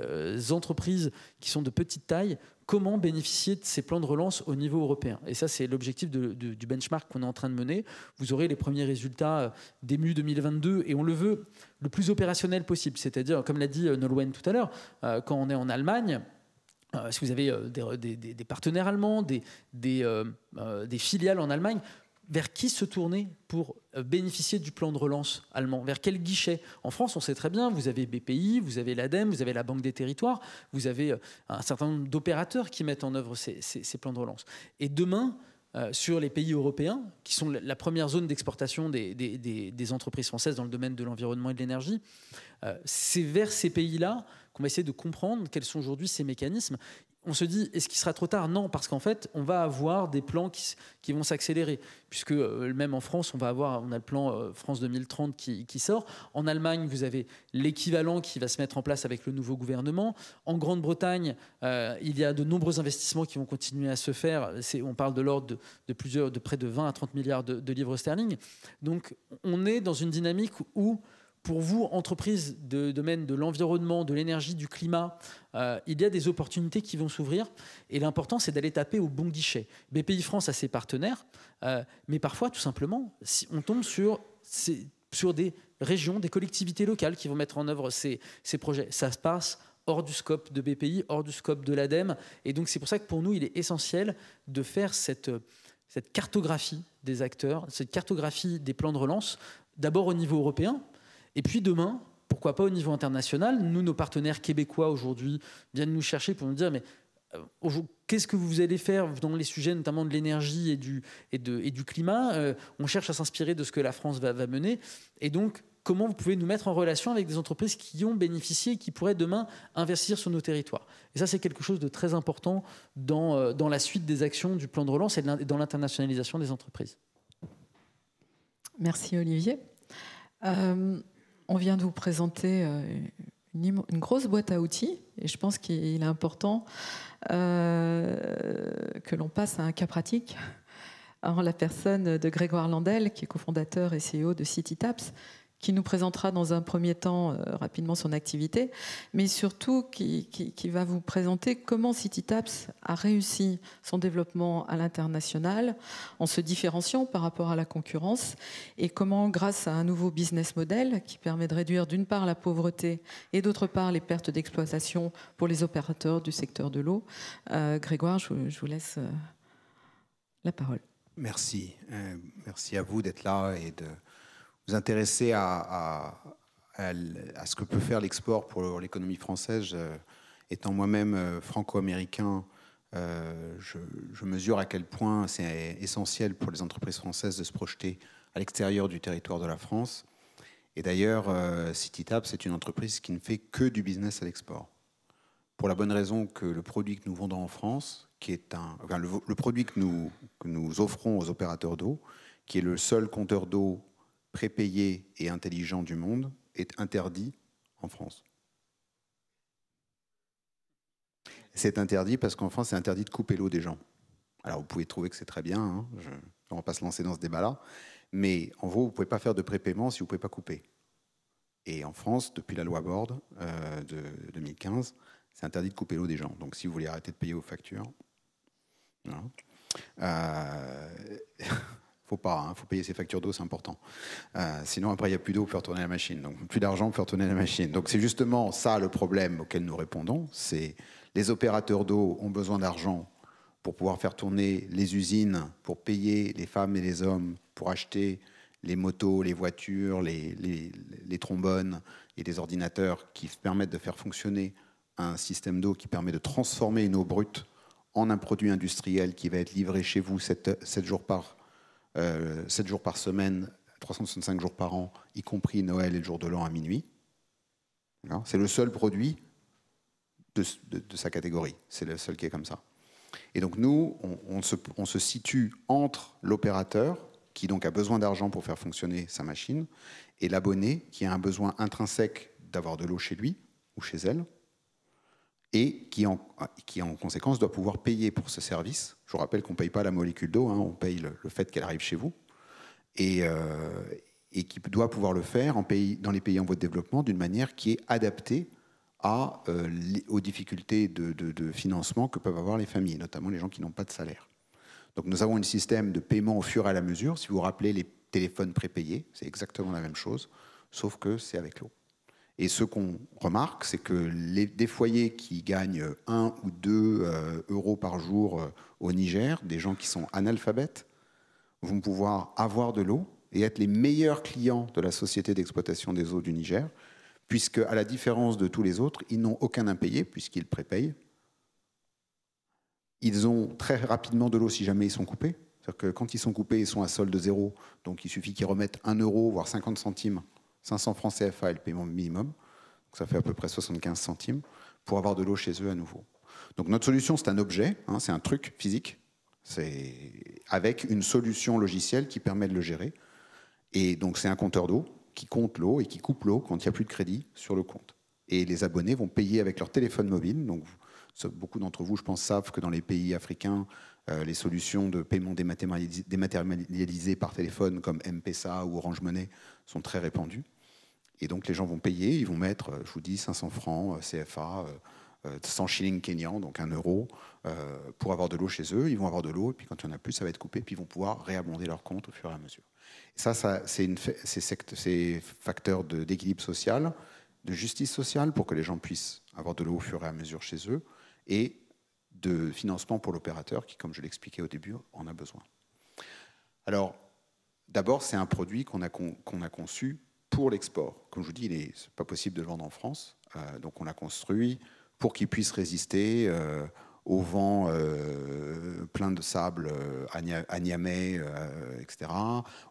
entreprises qui sont de petite taille, comment bénéficier de ces plans de relance au niveau européen. Et ça, c'est l'objectif du benchmark qu'on est en train de mener. Vous aurez les premiers résultats début 2022 et on le veut le plus opérationnel possible. C'est-à-dire, comme l'a dit Nolwenn tout à l'heure, quand on est en Allemagne, si vous avez des partenaires allemands, des filiales en Allemagne, vers qui se tourner pour bénéficier du plan de relance allemand? Vers quel guichet? En France, on sait très bien, vous avez BPI, vous avez l'ADEME, vous avez la Banque des Territoires, vous avez un certain nombre d'opérateurs qui mettent en œuvre ces plans de relance. Et demain, sur les pays européens, qui sont la première zone d'exportation des entreprises françaises dans le domaine de l'environnement et de l'énergie, c'est vers ces pays-là qu'on va essayer de comprendre quels sont aujourd'hui ces mécanismes. On se dit, est-ce qu'il sera trop tard? Non, parce qu'en fait, on va avoir des plans qui vont s'accélérer, puisque même en France, on a le plan France 2030 qui sort. En Allemagne, vous avez l'équivalent qui va se mettre en place avec le nouveau gouvernement. En Grande-Bretagne, il y a de nombreux investissements qui vont continuer à se faire. On parle de l'ordre de près de 20 à 30 milliards de livres sterling. Donc, on est dans une dynamique où, pour vous, entreprises de domaine de l'environnement, de l'énergie, du climat, il y a des opportunités qui vont s'ouvrir. Et l'important, c'est d'aller taper au bon guichet. BPI France a ses partenaires, mais parfois, tout simplement, on tombe sur des régions, des collectivités locales qui vont mettre en œuvre ces projets. Ça se passe hors du scope de BPI, hors du scope de l'ADEME. Et donc, c'est pour ça que pour nous, il est essentiel de faire cette cartographie des acteurs, cette cartographie des plans de relance, d'abord au niveau européen. Et puis demain, pourquoi pas au niveau international? Nous, nos partenaires québécois aujourd'hui viennent nous chercher pour nous dire mais Qu'est-ce que vous allez faire dans les sujets notamment de l'énergie et du climat? On cherche à s'inspirer de ce que la France va mener. Et donc, comment vous pouvez nous mettre en relation avec des entreprises qui ont bénéficié et qui pourraient demain investir sur nos territoires? Et ça, c'est quelque chose de très important dans la suite des actions du plan de relance et dans l'internationalisation des entreprises. Merci Olivier. On vient de vous présenter une grosse boîte à outils et je pense qu'il est important que l'on passe à un cas pratique en la personne de Grégoire Landel, qui est cofondateur et CEO de CityTaps, qui nous présentera dans un premier temps rapidement son activité, mais surtout qui va vous présenter comment CityTaps a réussi son développement à l'international en se différenciant par rapport à la concurrence et comment, grâce à un nouveau business model qui permet de réduire d'une part la pauvreté et d'autre part les pertes d'exploitation pour les opérateurs du secteur de l'eau. Grégoire, je vous laisse la parole. Merci. Merci à vous d'être là et de vous intéresser à ce que peut faire l'export pour l'économie française. Étant moi-même franco-américain, je mesure à quel point c'est essentiel pour les entreprises françaises de se projeter à l'extérieur du territoire de la France. Et d'ailleurs, CityTaps, c'est une entreprise qui ne fait que du business à l'export. Pour la bonne raison que le produit que nous vendons en France, qui est le produit que nous offrons aux opérateurs d'eau, qui est le seul compteur d'eau prépayé et intelligent du monde, est interdit en France. C'est interdit parce qu'en France, c'est interdit de couper l'eau des gens. Alors, vous pouvez trouver que c'est très bien, hein, on ne va pas se lancer dans ce débat-là, mais en gros, vous ne pouvez pas faire de prépaiement si vous ne pouvez pas couper. Et en France, depuis la loi Borde de 2015, c'est interdit de couper l'eau des gens. Donc, si vous voulez arrêter de payer vos factures, faut pas, hein, faut payer ses factures d'eau, c'est important. Sinon, après, il n'y a plus d'eau pour faire tourner la machine. Donc, plus d'argent pour faire tourner la machine. Donc, c'est justement ça le problème auquel nous répondons. C'est les opérateurs d'eau ont besoin d'argent pour pouvoir faire tourner les usines, pour payer les femmes et les hommes, pour acheter les motos, les voitures, les trombones et les ordinateurs qui permettent de faire fonctionner un système d'eau qui permet de transformer une eau brute en un produit industriel qui va être livré chez vous 7 jours par semaine, 365 jours par an, y compris Noël et le jour de l'an à minuit. C'est le seul produit de sa catégorie. C'est le seul qui est comme ça. Et donc nous, on se situe entre l'opérateur, qui donc a besoin d'argent pour faire fonctionner sa machine, et l'abonné, qui a un besoin intrinsèque d'avoir de l'eau chez lui ou chez elle, et qui en conséquence doit pouvoir payer pour ce service. Je vous rappelle qu'on ne paye pas la molécule d'eau, hein, on paye le fait qu'elle arrive chez vous, et qui doit pouvoir le faire dans les pays en voie de développement d'une manière qui est adaptée aux difficultés de financement que peuvent avoir les familles, notamment les gens qui n'ont pas de salaire. Donc nous avons un système de paiement au fur et à mesure. Si vous vous rappelez les téléphones prépayés, c'est exactement la même chose, sauf que c'est avec l'eau. Et ce qu'on remarque, c'est que des foyers qui gagnent 1 ou 2 euros par jour au Niger, des gens qui sont analphabètes, vont pouvoir avoir de l'eau et être les meilleurs clients de la société d'exploitation des eaux du Niger, puisque, à la différence de tous les autres, ils n'ont aucun impayé, puisqu'ils prépayent. Ils ont très rapidement de l'eau si jamais ils sont coupés. C'est-à-dire que quand ils sont coupés, ils sont à solde zéro, donc il suffit qu'ils remettent 1 euro, voire 50 centimes, 500 francs CFA est le paiement minimum, donc ça fait à peu près 75 centimes, pour avoir de l'eau chez eux à nouveau. Donc notre solution, c'est un objet, hein, c'est un truc physique, c'est avec une solution logicielle qui permet de le gérer. Et donc c'est un compteur d'eau qui compte l'eau et qui coupe l'eau quand il n'y a plus de crédit sur le compte. Et les abonnés vont payer avec leur téléphone mobile. Donc beaucoup d'entre vous, je pense, savent que dans les pays africains, les solutions de paiement dématérialisées par téléphone comme M-Pesa ou Orange Money sont très répandues. Et donc les gens vont payer, ils vont mettre, je vous dis, 500 francs CFA, 100 shillings kenyans, donc 1 euro, pour avoir de l'eau chez eux. Ils vont avoir de l'eau, et puis quand il n'y en a plus, ça va être coupé, puis ils vont pouvoir réabonder leur compte au fur et à mesure. Et ça c'est facteur d'équilibre social, de justice sociale, pour que les gens puissent avoir de l'eau au fur et à mesure chez eux, et de financement pour l'opérateur, qui, comme je l'expliquais au début, en a besoin. Alors, d'abord, c'est un produit qu'on a conçu pour l'export. Comme je vous dis, ce n'est pas possible de le vendre en France, donc on l'a construit pour qu'il puisse résister au vent plein de sable à Niamey, etc.,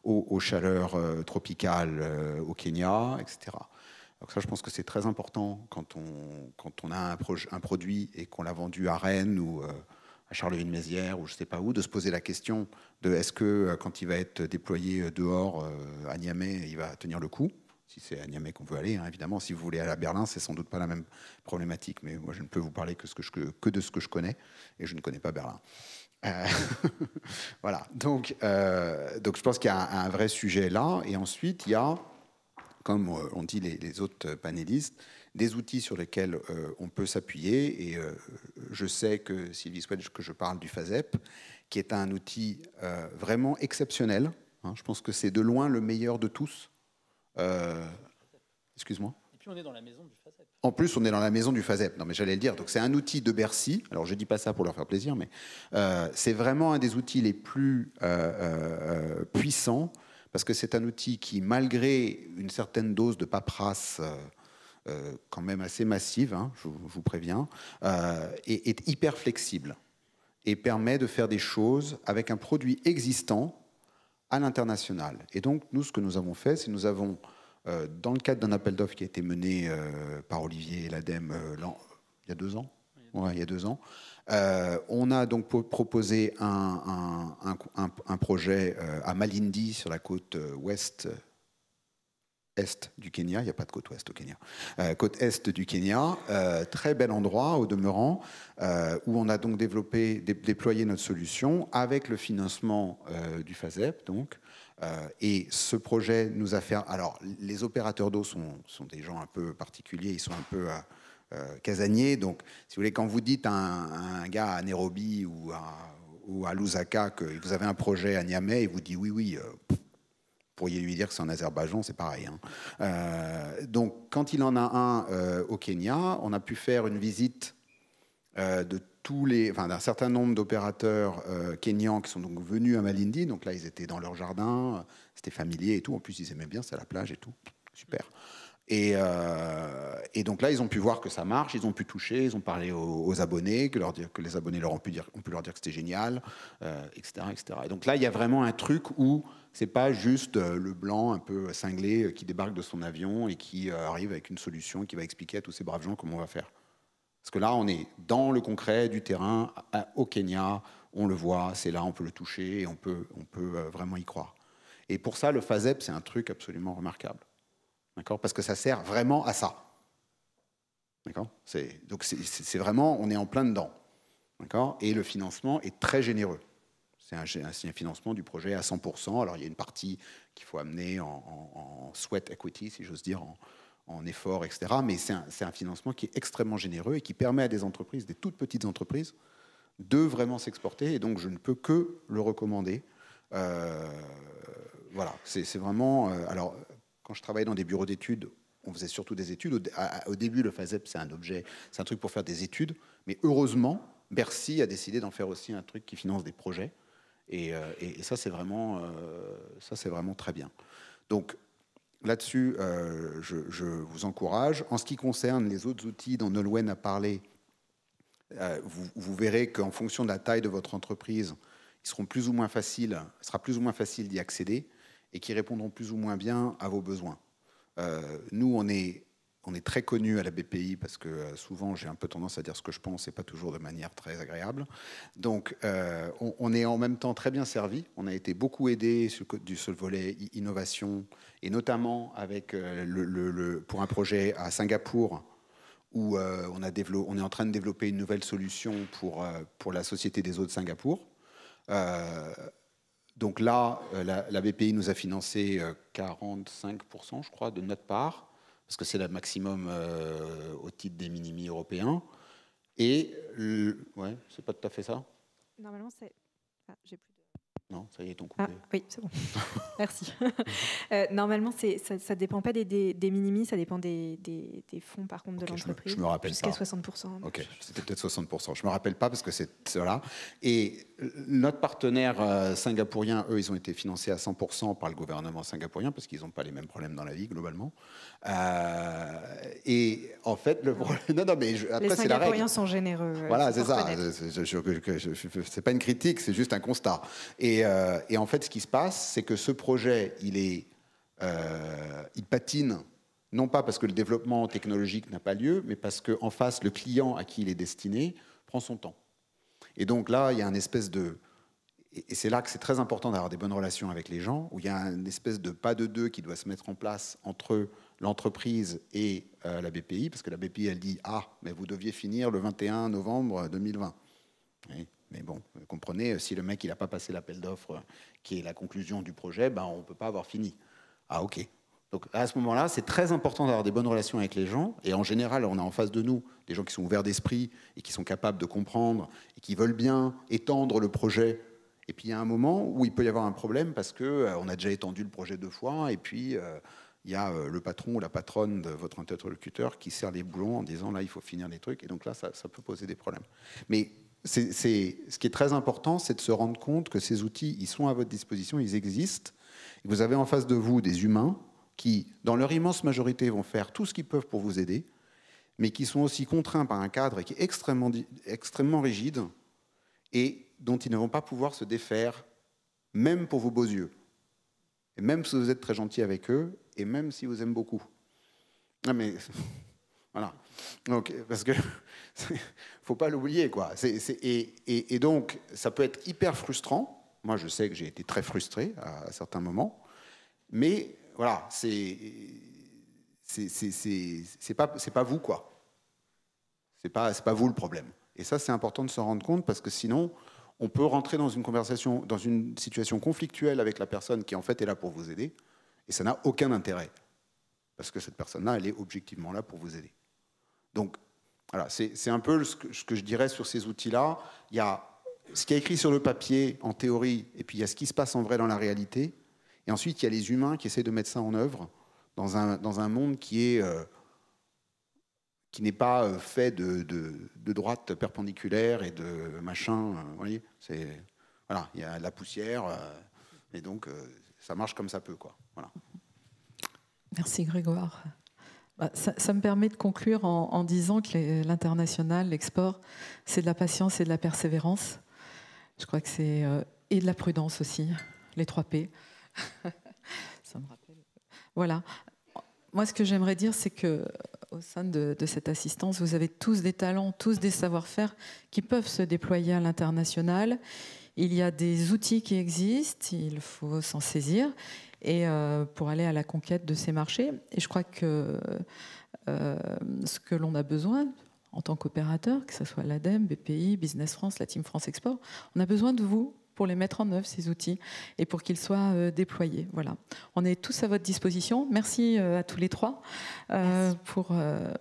aux chaleurs tropicales au Kenya, etc. Donc ça, je pense que c'est très important quand on a un produit et qu'on l'a vendu à Rennes ou à Charleville-Mézières ou je ne sais pas où, de se poser la question de est-ce que quand il va être déployé dehors à Niamey, il va tenir le coup. Si c'est à Niamey qu'on veut aller, hein, évidemment. Si vous voulez aller à Berlin, c'est sans doute pas la même problématique. Mais moi, je ne peux vous parler que de ce que je connais. Et je ne connais pas Berlin. Voilà. Donc, je pense qu'il y a un vrai sujet là. Et ensuite, il y a, comme on dit les autres panélistes, des outils sur lesquels on peut s'appuyer. Et je sais que Sylvie souhaite que je parle du FASEP, qui est un outil vraiment exceptionnel. Hein. Je pense que c'est de loin le meilleur de tous. Excuse-moi. Et puis on est dans la maison du FASEP. En plus, on est dans la maison du FASEP. Non, mais j'allais le dire. Donc c'est un outil de Bercy. Alors je dis pas ça pour leur faire plaisir, mais c'est vraiment un des outils les plus puissants parce que c'est un outil qui, malgré une certaine dose de paperasse quand même assez massive, hein, je vous préviens, est hyper flexible et permet de faire des choses avec un produit existant à l'international. Et donc, nous, ce que nous avons fait, c'est nous avons, dans le cadre d'un appel d'offres qui a été mené par Olivier et l'ADEME il y a 2 ans, il y a 2 ans, on a donc proposé un projet à Malindi, sur la côte est du Kenya, il n'y a pas de côte ouest au Kenya, côte est du Kenya, très bel endroit au demeurant, où on a donc déployé notre solution avec le financement du FASEP, donc, et ce projet nous a fait... Alors, les opérateurs d'eau sont des gens un peu particuliers, ils sont un peu casaniers, donc, si vous voulez, quand vous dites à un gars à Nairobi ou à Lusaka que vous avez un projet à Niamey, il vous dit oui, vous pourriez lui dire que c'est en Azerbaïdjan, c'est pareil. Hein. Donc, quand il en a un au Kenya, on a pu faire une visite d'un certain nombre d'opérateurs kenyans qui sont donc venus à Malindi. Donc là, ils étaient dans leur jardin, c'était familier et tout. En plus, ils aimaient bien, c'est à la plage et tout. Super. Et donc là, ils ont pu voir que ça marche, ils ont pu toucher, ils ont parlé aux abonnés, que les abonnés ont pu leur dire que c'était génial, etc., etc. Et donc là, il y a vraiment un truc où c'est pas juste le blanc un peu cinglé qui débarque de son avion et qui arrive avec une solution qui va expliquer à tous ces braves gens comment on va faire. Parce que là, on est dans le concret du terrain, au Kenya, on le voit, c'est là, on peut le toucher et on peut vraiment y croire. Et pour ça, le FASEP, c'est un truc absolument remarquable. D'accord ? Parce que ça sert vraiment à ça. D'accord ? Donc c'est vraiment, on est en plein dedans. D'accord ? Et le financement est très généreux. C'est un financement du projet à 100%. Alors il y a une partie qu'il faut amener en sweat equity, si j'ose dire, en effort, etc. Mais c'est un financement qui est extrêmement généreux et qui permet à des entreprises, des toutes petites entreprises, de vraiment s'exporter. Et donc je ne peux que le recommander. Voilà, c'est vraiment... alors, quand je travaillais dans des bureaux d'études, on faisait surtout des études. Au début, le FASEP, c'est un truc pour faire des études. Mais heureusement, Bercy a décidé d'en faire aussi un truc qui finance des projets. Et ça, c'est vraiment très bien. Donc, là-dessus, je vous encourage. En ce qui concerne les autres outils dont Nolwenn a parlé, vous verrez qu'en fonction de la taille de votre entreprise, il sera plus ou moins facile d'y accéder et qui répondront plus ou moins bien à vos besoins. Nous, on est très connus à la BPI parce que souvent, j'ai un peu tendance à dire ce que je pense et pas toujours de manière très agréable. Donc, on est en même temps très bien servi. On a été beaucoup aidé sur le volet innovation et notamment avec pour un projet à Singapour où on est en train de développer une nouvelle solution pour la Société des eaux de Singapour. Donc là, la BPI nous a financé 45%, je crois, de notre part, parce que c'est le maximum au titre des minimi européens. Et, ouais, c'est pas tout à fait ça ? Normalement, c'est... Ah, j'ai plus de... Non, ça y est, ton coupé. Ah, oui, c'est bon. Merci. Normalement, ça ne dépend pas des minimis, ça dépend des fonds, par contre, de l'entreprise. Je me rappelle jusqu'à pas. 60%. Ok, c'était peut-être 60%. Je ne me rappelle pas parce que c'est cela. Et notre partenaire singapourien, eux, ils ont été financés à 100% par le gouvernement singapourien parce qu'ils n'ont pas les mêmes problèmes dans la vie, globalement. Et en fait, le problème... Non, mais après, les c'est la règle. Singapouriens sont généreux. Voilà, c'est ça. C'est pas une critique, c'est juste un constat. Et en fait, ce qui se passe, c'est que ce projet, il patine, non pas parce que le développement technologique n'a pas lieu, mais parce qu'en face, le client à qui il est destiné prend son temps. Et donc là, il y a une espèce de... Et c'est là que c'est très important d'avoir des bonnes relations avec les gens, où il y a une espèce de pas de deux qui doit se mettre en place entre l'entreprise et la BPI, parce que la BPI, elle dit « Ah, mais vous deviez finir le 21 novembre 2020 ». Oui, mais bon, vous comprenez, si le mec il n'a pas passé l'appel d'offres qui est la conclusion du projet, ben, on ne peut pas avoir fini. Ah ok. Donc à ce moment-là, c'est très important d'avoir des bonnes relations avec les gens. Et en général, on a en face de nous des gens qui sont ouverts d'esprit et qui sont capables de comprendre et qui veulent bien étendre le projet. Et puis il y a un moment où il peut y avoir un problème parce qu'on a déjà étendu le projet 2 fois et puis il y a le patron ou la patronne de votre interlocuteur qui serre les boulons en disant là, il faut finir les trucs. Et donc là, ça peut poser des problèmes. Mais ce qui est très important, c'est de se rendre compte que ces outils, ils sont à votre disposition, ils existent. Et vous avez en face de vous des humains qui, dans leur immense majorité, vont faire tout ce qu'ils peuvent pour vous aider, mais qui sont aussi contraints par un cadre qui est extrêmement rigide et dont ils ne vont pas pouvoir se défaire, même pour vos beaux yeux. Et même si vous êtes très gentil avec eux, et même si vous aiment beaucoup. Non mais... Voilà. Donc, parce que faut pas l'oublier, quoi. Et donc, ça peut être hyper frustrant. Moi, je sais que j'ai été très frustré à certains moments. Mais voilà, c'est pas vous, quoi. C'est pas vous le problème. Et ça, c'est important de se rendre compte parce que sinon, on peut rentrer dans une conversation, dans une situation conflictuelle avec la personne qui en fait est là pour vous aider, et ça n'a aucun intérêt parce que cette personne-là, elle est objectivement là pour vous aider. Donc, voilà, c'est un peu ce que je dirais sur ces outils-là. Il y a ce qui est écrit sur le papier, en théorie, et puis il y a ce qui se passe en vrai dans la réalité. Et ensuite, il y a les humains qui essaient de mettre ça en œuvre dans un monde qui n'est pas fait de droite perpendiculaire et de machin. Vous voyez, voilà, il y a de la poussière, et donc ça marche comme ça peut, quoi. Voilà. Merci Grégoire. Ça me permet de conclure en disant que l'international, l'export, c'est de la patience et de la persévérance. Je crois que c'est... et de la prudence aussi, les 3 P. Ça me rappelle. Voilà. Moi, ce que j'aimerais dire, c'est qu'au sein de cette assistance, vous avez tous des talents, tous des savoir-faire qui peuvent se déployer à l'international. Il y a des outils qui existent, il faut s'en saisir. Et pour aller à la conquête de ces marchés. Et je crois que ce que l'on a besoin en tant qu'opérateur, que ce soit l'ADEME, BPI, Business France, la Team France Export, on a besoin de vous pour les mettre en œuvre, ces outils, et pour qu'ils soient déployés. Voilà. On est tous à votre disposition. Merci à tous les 3 pour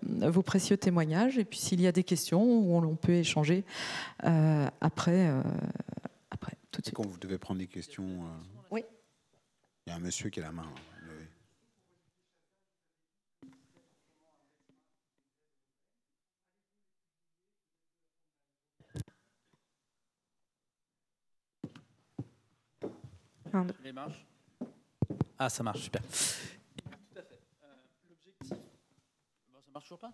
vos précieux témoignages. Et puis s'il y a des questions où on peut échanger après, tout de suite. Quand vous devez prendre des questions... Oui. Il y a un monsieur qui a la main. Les marches. Ah, ça marche, super. Tout à fait. L'objectif... Bon, ça marche toujours pas ?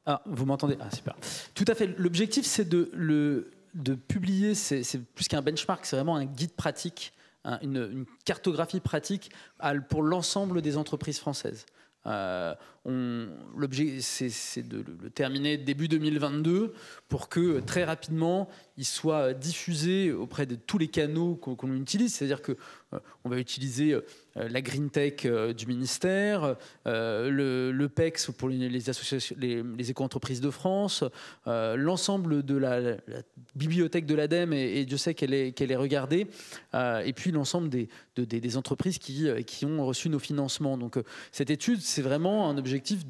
Ah, vous m'entendez ? Ah, super. Tout à fait. L'objectif, c'est de publier, c'est plus qu'un benchmark, c'est vraiment un guide pratique, une cartographie pratique pour l'ensemble des entreprises françaises. L'objectif, c'est de le terminer début 2022 pour que très rapidement il soit diffusé auprès de tous les canaux qu'on utilise. C'est-à-dire qu'on va utiliser la Green Tech du ministère, le PEX pour les associations, les éco-entreprises de France, l'ensemble de la bibliothèque de l'ADEME, et Dieu sait qu'elle est regardée, et puis l'ensemble des entreprises qui ont reçu nos financements. Donc cette étude, c'est vraiment un objectif objectif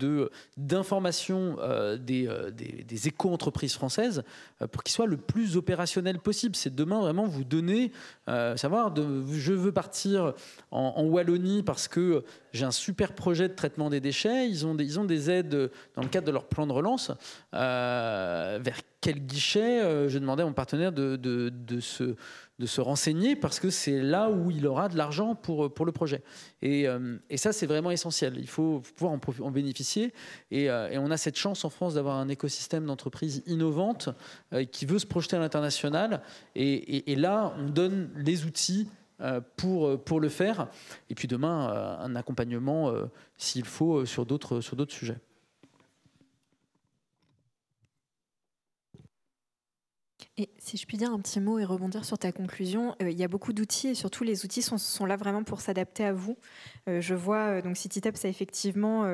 d'information des éco-entreprises françaises pour qu'ils soient le plus opérationnels possible. C'est demain vraiment vous donner, savoir, je veux partir en Wallonie parce que j'ai un super projet de traitement des déchets. Ils ont des aides dans le cadre de leur plan de relance. Vers quel guichet je demandais à mon partenaire de se renseigner parce que c'est là où il aura de l'argent pour le projet. Et ça, c'est vraiment essentiel. Il faut pouvoir en bénéficier. Et on a cette chance en France d'avoir un écosystème d'entreprises innovantes qui veut se projeter à l'international. Et là, on donne les outils pour le faire. Et puis demain, un accompagnement, s'il faut, sur d'autres sujets. Et si je puis dire un petit mot et rebondir sur ta conclusion, il y a beaucoup d'outils et surtout les outils sont là vraiment pour s'adapter à vous. Je vois, donc CityTap, ça effectivement...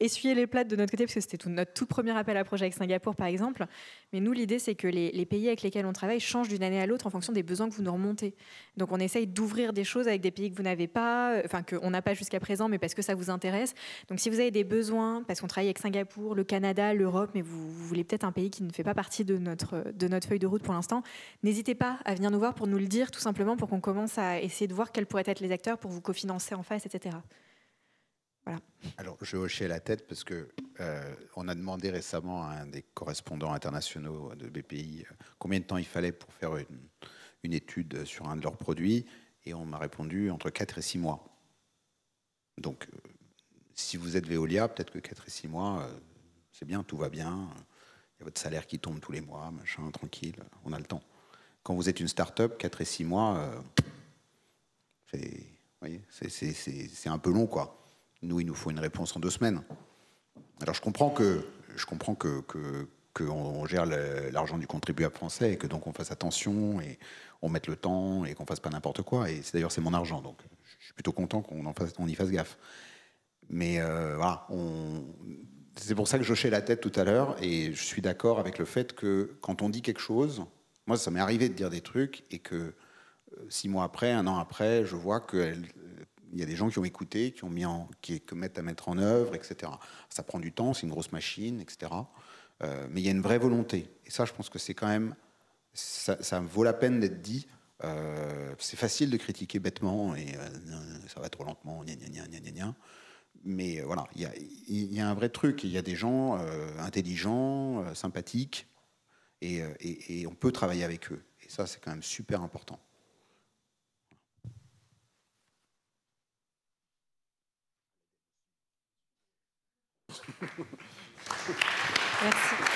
essuyer les plâtres de notre côté, parce que c'était notre tout premier appel à projet avec Singapour, par exemple. Mais nous, l'idée, c'est que les pays avec lesquels on travaille changent d'une année à l'autre en fonction des besoins que vous nous remontez. Donc, on essaye d'ouvrir des choses avec des pays que vous n'avez pas, enfin, qu'on n'a pas jusqu'à présent, mais parce que ça vous intéresse. Donc, si vous avez des besoins, parce qu'on travaille avec Singapour, le Canada, l'Europe, mais vous voulez peut-être un pays qui ne fait pas partie de notre feuille de route pour l'instant, n'hésitez pas à venir nous voir pour nous le dire, tout simplement, pour qu'on commence à essayer de voir quels pourraient être les acteurs pour vous cofinancer en face, etc. Voilà. Alors, je hochais la tête parce que on a demandé récemment à un des correspondants internationaux de BPI combien de temps il fallait pour faire une étude sur un de leurs produits, et on m'a répondu entre 4 et 6 mois. Donc, si vous êtes Veolia, peut-être que 4 et 6 mois, c'est bien, tout va bien, il y a votre salaire qui tombe tous les mois, machin, tranquille, on a le temps. Quand vous êtes une start-up, 4 et 6 mois, c'est un peu long, quoi. Nous, il nous faut une réponse en 2 semaines. Alors, je comprends qu'on gère l'argent du contribuable français et que donc on fasse attention et on mette le temps et qu'on fasse pas n'importe quoi. Et d'ailleurs, c'est mon argent, donc je suis plutôt content qu'on y fasse gaffe. Mais voilà, c'est pour ça que j'hochais la tête tout à l'heure, et je suis d'accord avec le fait que quand on dit quelque chose, moi, ça m'est arrivé de dire des trucs et que 6 mois après, 1 an après, je vois que il y a des gens qui ont écouté, qui mettent à mettre en œuvre, etc. Ça prend du temps, c'est une grosse machine, etc. Mais il y a une vraie volonté. Et ça, je pense que c'est quand même... Ça vaut la peine d'être dit. C'est facile de critiquer bêtement, et ça va trop lentement, gna gna gna gna gna. Mais voilà, il y a un vrai truc. Il y a des gens intelligents, sympathiques, et on peut travailler avec eux. Et ça, c'est quand même super important. Merci.